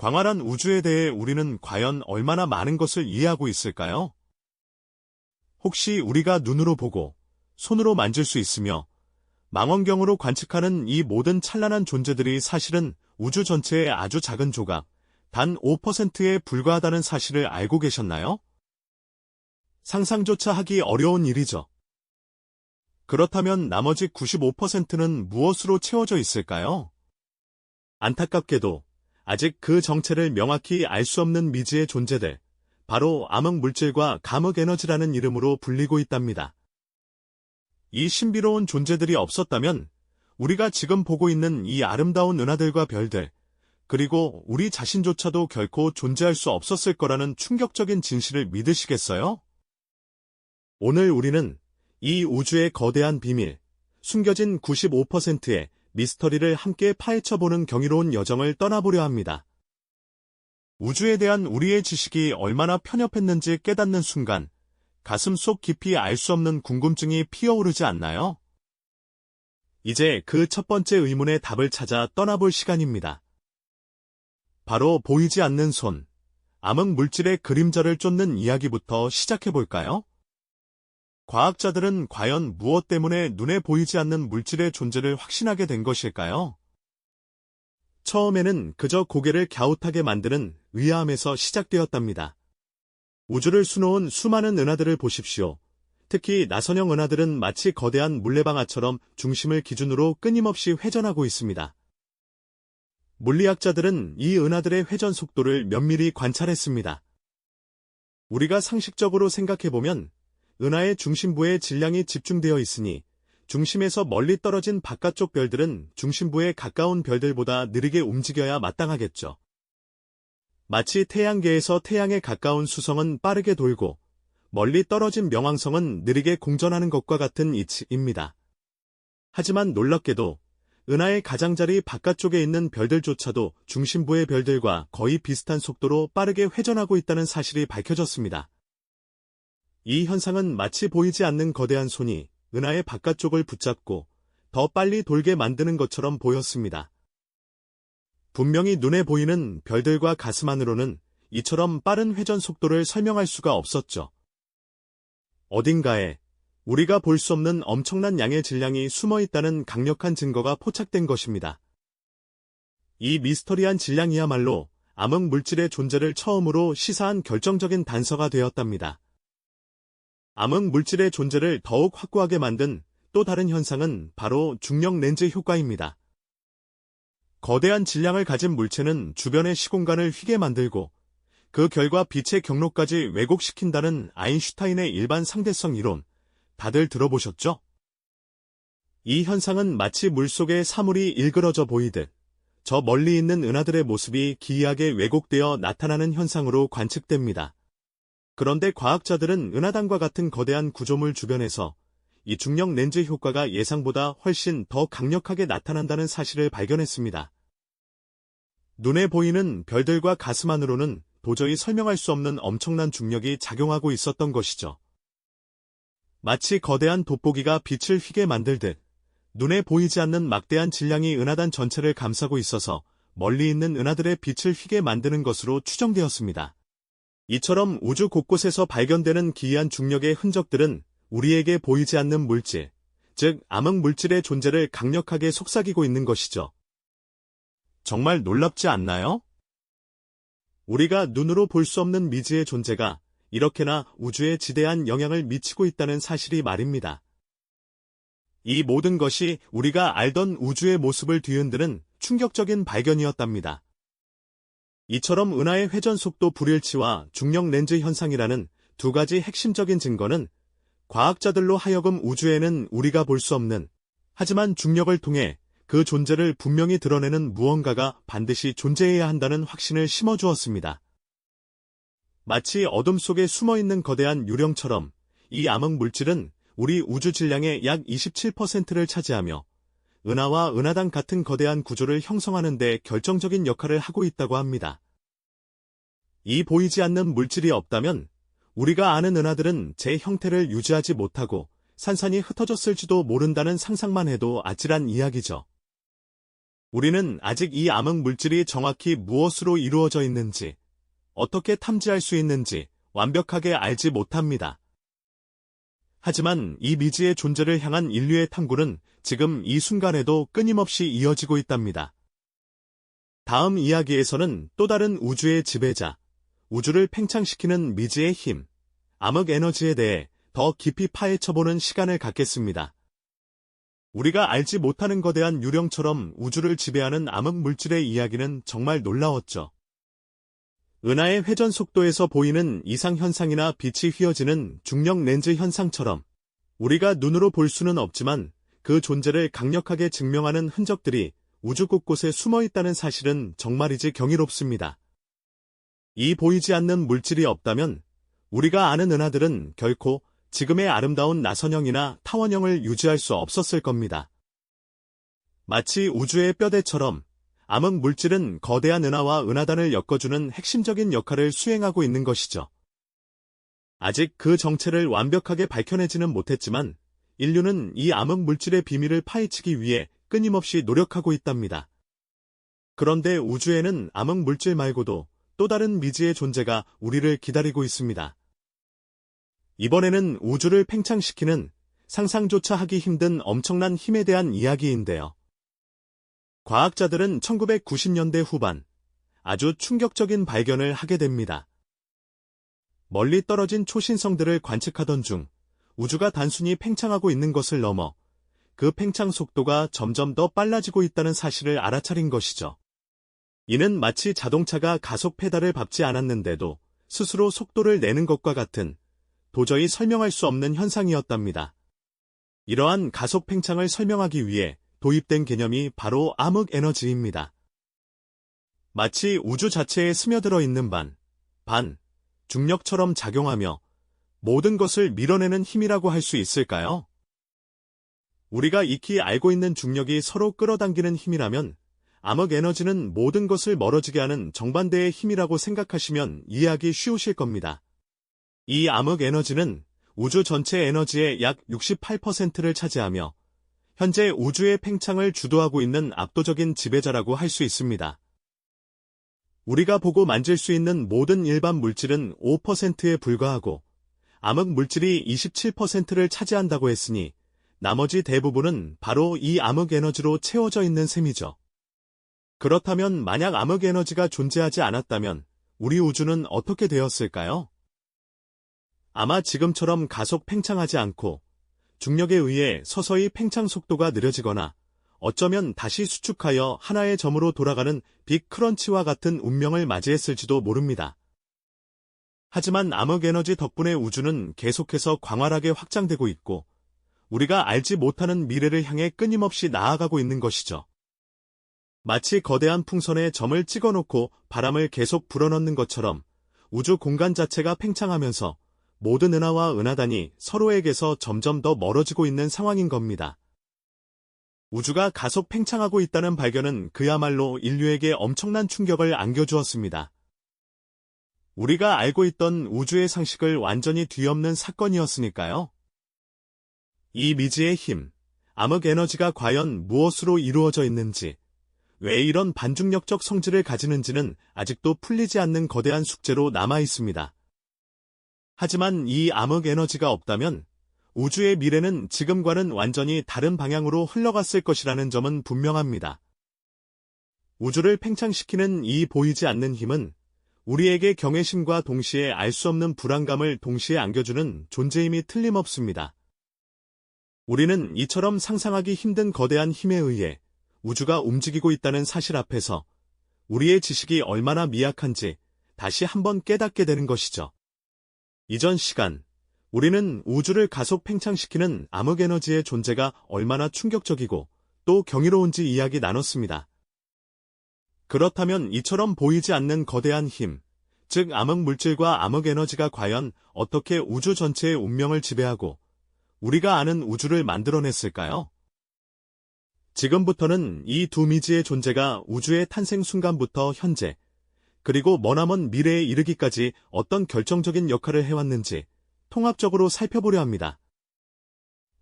광활한 우주에 대해 우리는 과연 얼마나 많은 것을 이해하고 있을까요? 혹시 우리가 눈으로 보고 손으로 만질 수 있으며 망원경으로 관측하는 이 모든 찬란한 존재들이 사실은 우주 전체의 아주 작은 조각, 단 5%에 불과하다는 사실을 알고 계셨나요? 상상조차 하기 어려운 일이죠. 그렇다면 나머지 95%는 무엇으로 채워져 있을까요? 안타깝게도 아직 그 정체를 명확히 알 수 없는 미지의 존재들, 바로 암흑물질과 감흑에너지라는 이름으로 불리고 있답니다. 이 신비로운 존재들이 없었다면 우리가 지금 보고 있는 이 아름다운 은하들과 별들, 그리고 우리 자신조차도 결코 존재할 수 없었을 거라는 충격적인 진실을 믿으시겠어요? 오늘 우리는 이 우주의 거대한 비밀, 숨겨진 95%의 미스터리를 함께 파헤쳐보는 경이로운 여정을 떠나보려 합니다. 우주에 대한 우리의 지식이 얼마나 편협했는지 깨닫는 순간, 가슴 속 깊이 알 수 없는 궁금증이 피어오르지 않나요? 이제 그 첫 번째 의문의 답을 찾아 떠나볼 시간입니다. 바로 보이지 않는 손, 암흑물질의 그림자를 쫓는 이야기부터 시작해볼까요? 과학자들은 과연 무엇 때문에 눈에 보이지 않는 물질의 존재를 확신하게 된 것일까요? 처음에는 그저 고개를 갸웃하게 만드는 의아함에서 시작되었답니다. 우주를 수놓은 수많은 은하들을 보십시오. 특히 나선형 은하들은 마치 거대한 물레방아처럼 중심을 기준으로 끊임없이 회전하고 있습니다. 물리학자들은 이 은하들의 회전 속도를 면밀히 관찰했습니다. 우리가 상식적으로 생각해보면 은하의 중심부에 질량이 집중되어 있으니 중심에서 멀리 떨어진 바깥쪽 별들은 중심부에 가까운 별들보다 느리게 움직여야 마땅하겠죠. 마치 태양계에서 태양에 가까운 수성은 빠르게 돌고 멀리 떨어진 명왕성은 느리게 공전하는 것과 같은 이치입니다. 하지만 놀랍게도 은하의 가장자리 바깥쪽에 있는 별들조차도 중심부의 별들과 거의 비슷한 속도로 빠르게 회전하고 있다는 사실이 밝혀졌습니다. 이 현상은 마치 보이지 않는 거대한 손이 은하의 바깥쪽을 붙잡고 더 빨리 돌게 만드는 것처럼 보였습니다. 분명히 눈에 보이는 별들과 가스만으로는 이처럼 빠른 회전 속도를 설명할 수가 없었죠. 어딘가에 우리가 볼 수 없는 엄청난 양의 질량이 숨어 있다는 강력한 증거가 포착된 것입니다. 이 미스터리한 질량이야말로 암흑 물질의 존재를 처음으로 시사한 결정적인 단서가 되었답니다. 암흑 물질의 존재를 더욱 확고하게 만든 또 다른 현상은 바로 중력 렌즈 효과입니다. 거대한 질량을 가진 물체는 주변의 시공간을 휘게 만들고 그 결과 빛의 경로까지 왜곡시킨다는 아인슈타인의 일반 상대성 이론, 다들 들어보셨죠? 이 현상은 마치 물속의 사물이 일그러져 보이듯 저 멀리 있는 은하들의 모습이 기이하게 왜곡되어 나타나는 현상으로 관측됩니다. 그런데 과학자들은 은하단과 같은 거대한 구조물 주변에서 이 중력 렌즈 효과가 예상보다 훨씬 더 강력하게 나타난다는 사실을 발견했습니다. 눈에 보이는 별들과 가스만으로는 도저히 설명할 수 없는 엄청난 중력이 작용하고 있었던 것이죠. 마치 거대한 돋보기가 빛을 휘게 만들듯 눈에 보이지 않는 막대한 질량이 은하단 전체를 감싸고 있어서 멀리 있는 은하들의 빛을 휘게 만드는 것으로 추정되었습니다. 이처럼 우주 곳곳에서 발견되는 기이한 중력의 흔적들은 우리에게 보이지 않는 물질, 즉 암흑 물질의 존재를 강력하게 속삭이고 있는 것이죠. 정말 놀랍지 않나요? 우리가 눈으로 볼 수 없는 미지의 존재가 이렇게나 우주에 지대한 영향을 미치고 있다는 사실이 말입니다. 이 모든 것이 우리가 알던 우주의 모습을 뒤흔드는 충격적인 발견이었답니다. 이처럼 은하의 회전 속도 불일치와 중력 렌즈 현상이라는 두 가지 핵심적인 증거는 과학자들로 하여금 우주에는 우리가 볼 수 없는, 하지만 중력을 통해 그 존재를 분명히 드러내는 무언가가 반드시 존재해야 한다는 확신을 심어주었습니다. 마치 어둠 속에 숨어있는 거대한 유령처럼 이 암흑 물질은 우리 우주 질량의 약 27%를 차지하며 은하와 은하단 같은 거대한 구조를 형성하는 데 결정적인 역할을 하고 있다고 합니다. 이 보이지 않는 물질이 없다면 우리가 아는 은하들은 제 형태를 유지하지 못하고 산산이 흩어졌을지도 모른다는 상상만 해도 아찔한 이야기죠. 우리는 아직 이 암흑 물질이 정확히 무엇으로 이루어져 있는지, 어떻게 탐지할 수 있는지 완벽하게 알지 못합니다. 하지만 이 미지의 존재를 향한 인류의 탐구는 지금 이 순간에도 끊임없이 이어지고 있답니다. 다음 이야기에서는 또 다른 우주의 지배자, 우주를 팽창시키는 미지의 힘, 암흑 에너지에 대해 더 깊이 파헤쳐보는 시간을 갖겠습니다. 우리가 알지 못하는 거대한 유령처럼 우주를 지배하는 암흑 물질의 이야기는 정말 놀라웠죠. 은하의 회전 속도에서 보이는 이상현상이나 빛이 휘어지는 중력 렌즈 현상처럼 우리가 눈으로 볼 수는 없지만 그 존재를 강력하게 증명하는 흔적들이 우주 곳곳에 숨어 있다는 사실은 정말이지 경이롭습니다. 이 보이지 않는 물질이 없다면 우리가 아는 은하들은 결코 지금의 아름다운 나선형이나 타원형을 유지할 수 없었을 겁니다. 마치 우주의 뼈대처럼 암흑 물질은 거대한 은하와 은하단을 엮어주는 핵심적인 역할을 수행하고 있는 것이죠. 아직 그 정체를 완벽하게 밝혀내지는 못했지만 인류는 이 암흑 물질의 비밀을 파헤치기 위해 끊임없이 노력하고 있답니다. 그런데 우주에는 암흑 물질 말고도 또 다른 미지의 존재가 우리를 기다리고 있습니다. 이번에는 우주를 팽창시키는 상상조차 하기 힘든 엄청난 힘에 대한 이야기인데요. 과학자들은 1990년대 후반 아주 충격적인 발견을 하게 됩니다. 멀리 떨어진 초신성들을 관측하던 중 우주가 단순히 팽창하고 있는 것을 넘어 그 팽창 속도가 점점 더 빨라지고 있다는 사실을 알아차린 것이죠. 이는 마치 자동차가 가속 페달을 밟지 않았는데도 스스로 속도를 내는 것과 같은 도저히 설명할 수 없는 현상이었답니다. 이러한 가속 팽창을 설명하기 위해 도입된 개념이 바로 암흑 에너지입니다. 마치 우주 자체에 스며들어 있는 반, 중력처럼 작용하며 모든 것을 밀어내는 힘이라고 할 수 있을까요? 우리가 익히 알고 있는 중력이 서로 끌어당기는 힘이라면 암흑 에너지는 모든 것을 멀어지게 하는 정반대의 힘이라고 생각하시면 이해하기 쉬우실 겁니다. 이 암흑 에너지는 우주 전체 에너지의 약 68%를 차지하며 현재 우주의 팽창을 주도하고 있는 압도적인 지배자라고 할 수 있습니다. 우리가 보고 만질 수 있는 모든 일반 물질은 5%에 불과하고 암흑 물질이 27%를 차지한다고 했으니 나머지 대부분은 바로 이 암흑 에너지로 채워져 있는 셈이죠. 그렇다면 만약 암흑 에너지가 존재하지 않았다면 우리 우주는 어떻게 되었을까요? 아마 지금처럼 가속 팽창하지 않고 중력에 의해 서서히 팽창 속도가 느려지거나 어쩌면 다시 수축하여 하나의 점으로 돌아가는 빅 크런치와 같은 운명을 맞이했을지도 모릅니다. 하지만 암흑 에너지 덕분에 우주는 계속해서 광활하게 확장되고 있고 우리가 알지 못하는 미래를 향해 끊임없이 나아가고 있는 것이죠. 마치 거대한 풍선에 점을 찍어놓고 바람을 계속 불어넣는 것처럼 우주 공간 자체가 팽창하면서 모든 은하와 은하단이 서로에게서 점점 더 멀어지고 있는 상황인 겁니다. 우주가 가속 팽창하고 있다는 발견은 그야말로 인류에게 엄청난 충격을 안겨주었습니다. 우리가 알고 있던 우주의 상식을 완전히 뒤엎는 사건이었으니까요. 이 미지의 힘, 암흑 에너지가 과연 무엇으로 이루어져 있는지, 왜 이런 반중력적 성질을 가지는지는 아직도 풀리지 않는 거대한 숙제로 남아 있습니다. 하지만 이 암흑 에너지가 없다면 우주의 미래는 지금과는 완전히 다른 방향으로 흘러갔을 것이라는 점은 분명합니다. 우주를 팽창시키는 이 보이지 않는 힘은 우리에게 경외심과 동시에 알 수 없는 불안감을 동시에 안겨주는 존재임이 틀림없습니다. 우리는 이처럼 상상하기 힘든 거대한 힘에 의해 우주가 움직이고 있다는 사실 앞에서 우리의 지식이 얼마나 미약한지 다시 한번 깨닫게 되는 것이죠. 이전 시간, 우리는 우주를 가속 팽창시키는 암흑 에너지의 존재가 얼마나 충격적이고 또 경이로운지 이야기 나눴습니다. 그렇다면 이처럼 보이지 않는 거대한 힘, 즉 암흑 물질과 암흑 에너지가 과연 어떻게 우주 전체의 운명을 지배하고 우리가 아는 우주를 만들어냈을까요? 지금부터는 이 두 미지의 존재가 우주의 탄생 순간부터 현재, 그리고 머나먼 미래에 이르기까지 어떤 결정적인 역할을 해왔는지 통합적으로 살펴보려 합니다.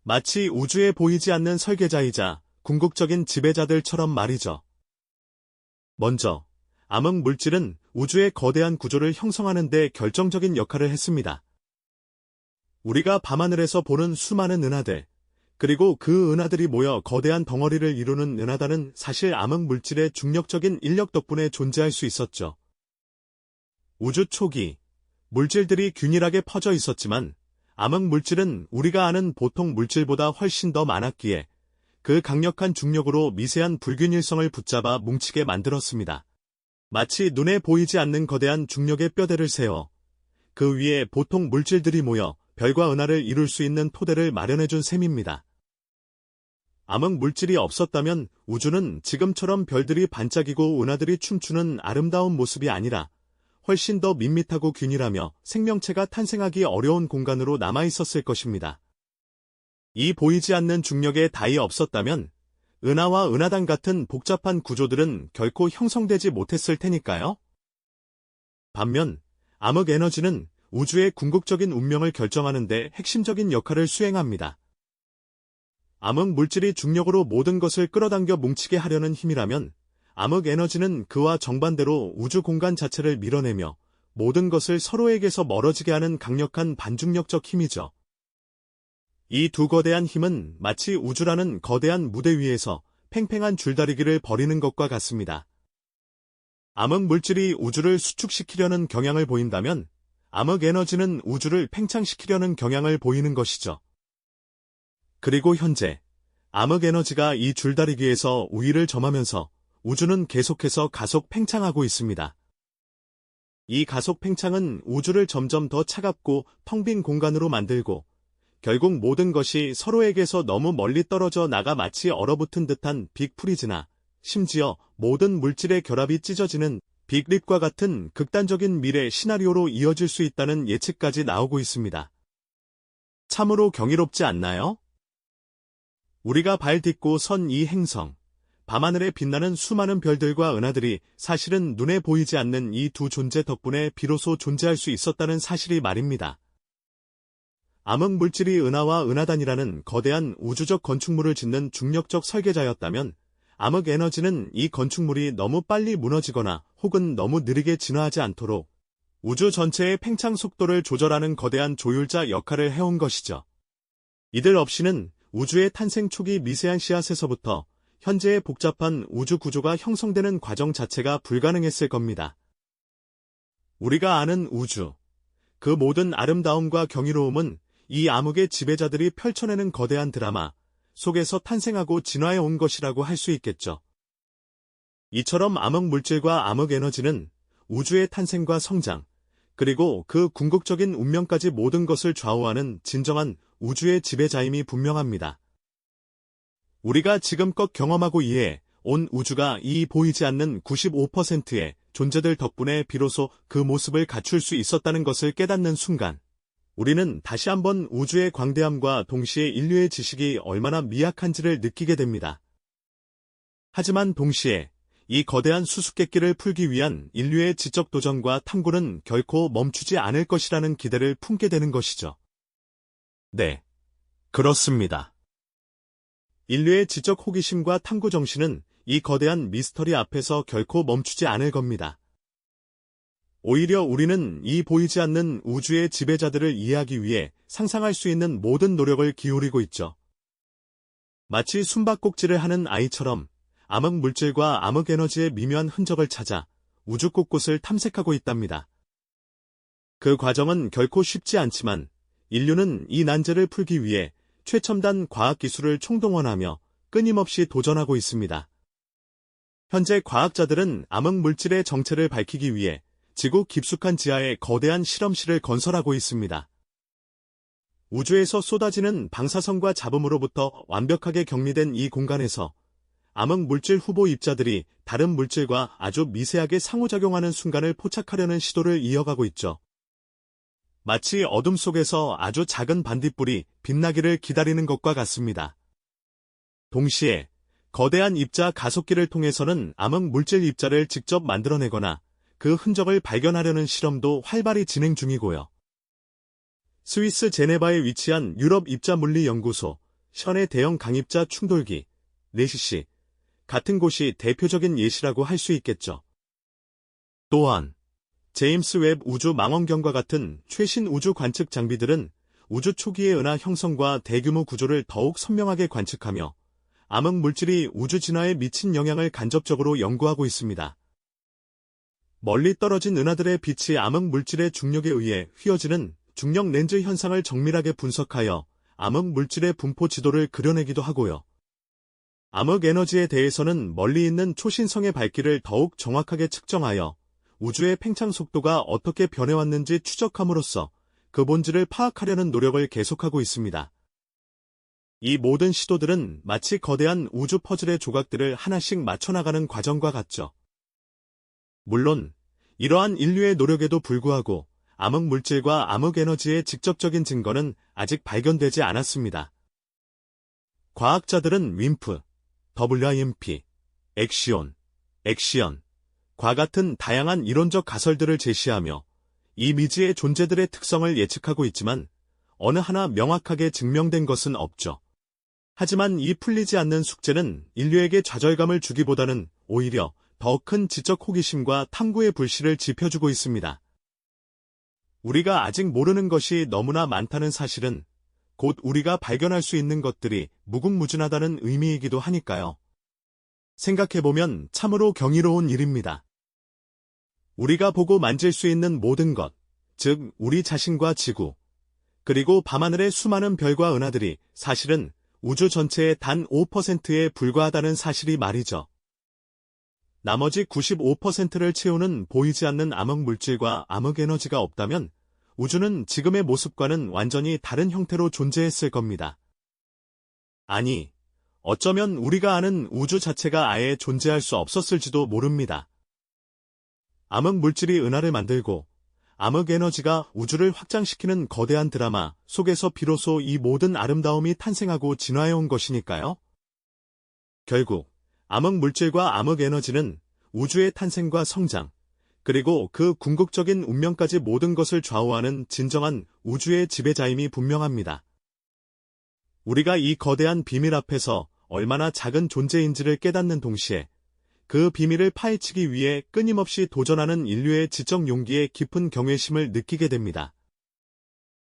마치 우주에 보이지 않는 설계자이자 궁극적인 지배자들처럼 말이죠. 먼저, 암흑 물질은 우주의 거대한 구조를 형성하는 데 결정적인 역할을 했습니다. 우리가 밤하늘에서 보는 수많은 은하들, 그리고 그 은하들이 모여 거대한 덩어리를 이루는 은하단은 사실 암흑 물질의 중력적인 인력 덕분에 존재할 수 있었죠. 우주 초기, 물질들이 균일하게 퍼져 있었지만 암흑 물질은 우리가 아는 보통 물질보다 훨씬 더 많았기에 그 강력한 중력으로 미세한 불균일성을 붙잡아 뭉치게 만들었습니다. 마치 눈에 보이지 않는 거대한 중력의 뼈대를 세워 그 위에 보통 물질들이 모여 별과 은하를 이룰 수 있는 토대를 마련해준 셈입니다. 암흑 물질이 없었다면 우주는 지금처럼 별들이 반짝이고 은하들이 춤추는 아름다운 모습이 아니라 훨씬 더 밋밋하고 균일하며 생명체가 탄생하기 어려운 공간으로 남아있었을 것입니다. 이 보이지 않는 중력의 다이 없었다면 은하와 은하단 같은 복잡한 구조들은 결코 형성되지 못했을 테니까요. 반면 암흑 에너지는 우주의 궁극적인 운명을 결정하는 데 핵심적인 역할을 수행합니다. 암흑 물질이 중력으로 모든 것을 끌어당겨 뭉치게 하려는 힘이라면 암흑 에너지는 그와 정반대로 우주 공간 자체를 밀어내며 모든 것을 서로에게서 멀어지게 하는 강력한 반중력적 힘이죠. 이 두 거대한 힘은 마치 우주라는 거대한 무대 위에서 팽팽한 줄다리기를 벌이는 것과 같습니다. 암흑 물질이 우주를 수축시키려는 경향을 보인다면 암흑 에너지는 우주를 팽창시키려는 경향을 보이는 것이죠. 그리고 현재 암흑 에너지가 이 줄다리기에서 우위를 점하면서 우주는 계속해서 가속 팽창하고 있습니다. 이 가속 팽창은 우주를 점점 더 차갑고 텅 빈 공간으로 만들고 결국 모든 것이 서로에게서 너무 멀리 떨어져 나가 마치 얼어붙은 듯한 빅프리즈나 심지어 모든 물질의 결합이 찢어지는 빅립과 같은 극단적인 미래 시나리오로 이어질 수 있다는 예측까지 나오고 있습니다. 참으로 경이롭지 않나요? 우리가 발 딛고 선 이 행성, 밤하늘에 빛나는 수많은 별들과 은하들이 사실은 눈에 보이지 않는 이 두 존재 덕분에 비로소 존재할 수 있었다는 사실이 말입니다. 암흑 물질이 은하와 은하단이라는 거대한 우주적 건축물을 짓는 중력적 설계자였다면 암흑 에너지는 이 건축물이 너무 빨리 무너지거나 혹은 너무 느리게 진화하지 않도록 우주 전체의 팽창 속도를 조절하는 거대한 조율자 역할을 해온 것이죠. 이들 없이는 우주의 탄생 초기 미세한 씨앗에서부터 현재의 복잡한 우주 구조가 형성되는 과정 자체가 불가능했을 겁니다. 우리가 아는 우주, 그 모든 아름다움과 경이로움은 이 암흑의 지배자들이 펼쳐내는 거대한 드라마 속에서 탄생하고 진화해 온 것이라고 할 수 있겠죠. 이처럼 암흑 물질과 암흑 에너지는 우주의 탄생과 성장, 그리고 그 궁극적인 운명까지 모든 것을 좌우하는 진정한 우주의 지배자임이 분명합니다. 우리가 지금껏 경험하고 이해해 온 우주가 이 보이지 않는 95%의 존재들 덕분에 비로소 그 모습을 갖출 수 있었다는 것을 깨닫는 순간, 우리는 다시 한번 우주의 광대함과 동시에 인류의 지식이 얼마나 미약한지를 느끼게 됩니다. 하지만 동시에 이 거대한 수수께끼를 풀기 위한 인류의 지적 도전과 탐구는 결코 멈추지 않을 것이라는 기대를 품게 되는 것이죠. 네, 그렇습니다. 인류의 지적 호기심과 탐구 정신은 이 거대한 미스터리 앞에서 결코 멈추지 않을 겁니다. 오히려 우리는 이 보이지 않는 우주의 지배자들을 이해하기 위해 상상할 수 있는 모든 노력을 기울이고 있죠. 마치 숨바꼭질을 하는 아이처럼 암흑 물질과 암흑 에너지의 미묘한 흔적을 찾아 우주 곳곳을 탐색하고 있답니다. 그 과정은 결코 쉽지 않지만 인류는 이 난제를 풀기 위해 최첨단 과학기술을 총동원하며 끊임없이 도전하고 있습니다. 현재 과학자들은 암흑 물질의 정체를 밝히기 위해 지구 깊숙한 지하에 거대한 실험실을 건설하고 있습니다. 우주에서 쏟아지는 방사선과 잡음으로부터 완벽하게 격리된 이 공간에서 암흑 물질 후보 입자들이 다른 물질과 아주 미세하게 상호작용하는 순간을 포착하려는 시도를 이어가고 있죠. 마치 어둠 속에서 아주 작은 반딧불이 빛나기를 기다리는 것과 같습니다. 동시에 거대한 입자 가속기를 통해서는 암흑 물질 입자를 직접 만들어내거나 그 흔적을 발견하려는 실험도 활발히 진행 중이고요. 스위스 제네바에 위치한 유럽 입자 물리 연구소, 션의 대형 강입자 충돌기, 네시시, 같은 곳이 대표적인 예시라고 할 수 있겠죠. 또한 제임스 웹 우주 망원경과 같은 최신 우주 관측 장비들은 우주 초기의 은하 형성과 대규모 구조를 더욱 선명하게 관측하며 암흑 물질이 우주 진화에 미친 영향을 간접적으로 연구하고 있습니다. 멀리 떨어진 은하들의 빛이 암흑 물질의 중력에 의해 휘어지는 중력 렌즈 현상을 정밀하게 분석하여 암흑 물질의 분포 지도를 그려내기도 하고요. 암흑 에너지에 대해서는 멀리 있는 초신성의 밝기를 더욱 정확하게 측정하여 우주의 팽창 속도가 어떻게 변해왔는지 추적함으로써 그 본질을 파악하려는 노력을 계속하고 있습니다. 이 모든 시도들은 마치 거대한 우주 퍼즐의 조각들을 하나씩 맞춰나가는 과정과 같죠. 물론 이러한 인류의 노력에도 불구하고 암흑 물질과 암흑 에너지의 직접적인 증거는 아직 발견되지 않았습니다. 과학자들은 윈프, WIMP, 엑시온, 과 같은 다양한 이론적 가설들을 제시하며 이 미지의 존재들의 특성을 예측하고 있지만 어느 하나 명확하게 증명된 것은 없죠. 하지만 이 풀리지 않는 숙제는 인류에게 좌절감을 주기보다는 오히려 더 큰 지적 호기심과 탐구의 불씨를 지펴주고 있습니다. 우리가 아직 모르는 것이 너무나 많다는 사실은 곧 우리가 발견할 수 있는 것들이 무궁무진하다는 의미이기도 하니까요. 생각해보면 참으로 경이로운 일입니다. 우리가 보고 만질 수 있는 모든 것, 즉 우리 자신과 지구, 그리고 밤하늘의 수많은 별과 은하들이 사실은 우주 전체의 단 5%에 불과하다는 사실이 말이죠. 나머지 95%를 채우는 보이지 않는 암흑 물질과 암흑 에너지가 없다면 우주는 지금의 모습과는 완전히 다른 형태로 존재했을 겁니다. 아니, 어쩌면 우리가 아는 우주 자체가 아예 존재할 수 없었을지도 모릅니다. 암흑 물질이 은하를 만들고 암흑 에너지가 우주를 확장시키는 거대한 드라마 속에서 비로소 이 모든 아름다움이 탄생하고 진화해온 것이니까요. 결국 암흑 물질과 암흑 에너지는 우주의 탄생과 성장, 그리고 그 궁극적인 운명까지 모든 것을 좌우하는 진정한 우주의 지배자임이 분명합니다. 우리가 이 거대한 비밀 앞에서 얼마나 작은 존재인지를 깨닫는 동시에 그 비밀을 파헤치기 위해 끊임없이 도전하는 인류의 지적 용기에 깊은 경외심을 느끼게 됩니다.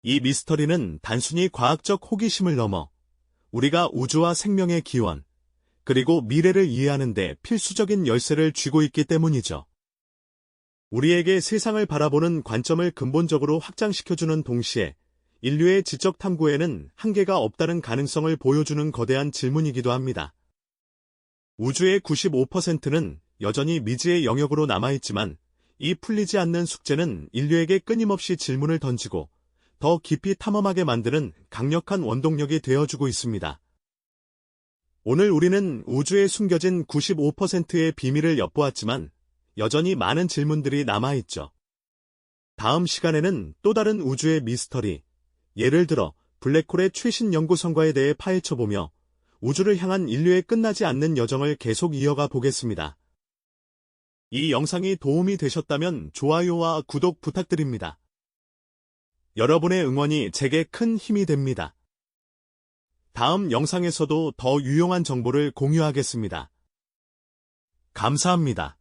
이 미스터리는 단순히 과학적 호기심을 넘어 우리가 우주와 생명의 기원, 그리고 미래를 이해하는 데 필수적인 열쇠를 쥐고 있기 때문이죠. 우리에게 세상을 바라보는 관점을 근본적으로 확장시켜주는 동시에 인류의 지적 탐구에는 한계가 없다는 가능성을 보여주는 거대한 질문이기도 합니다. 우주의 95%는 여전히 미지의 영역으로 남아있지만 이 풀리지 않는 숙제는 인류에게 끊임없이 질문을 던지고 더 깊이 탐험하게 만드는 강력한 원동력이 되어주고 있습니다. 오늘 우리는 우주에 숨겨진 95%의 비밀을 엿보았지만 여전히 많은 질문들이 남아있죠. 다음 시간에는 또 다른 우주의 미스터리, 예를 들어 블랙홀의 최신 연구 성과에 대해 파헤쳐보며 우주를 향한 인류의 끝나지 않는 여정을 계속 이어가 보겠습니다. 이 영상이 도움이 되셨다면 좋아요와 구독 부탁드립니다. 여러분의 응원이 제게 큰 힘이 됩니다. 다음 영상에서도 더 유용한 정보를 공유하겠습니다. 감사합니다.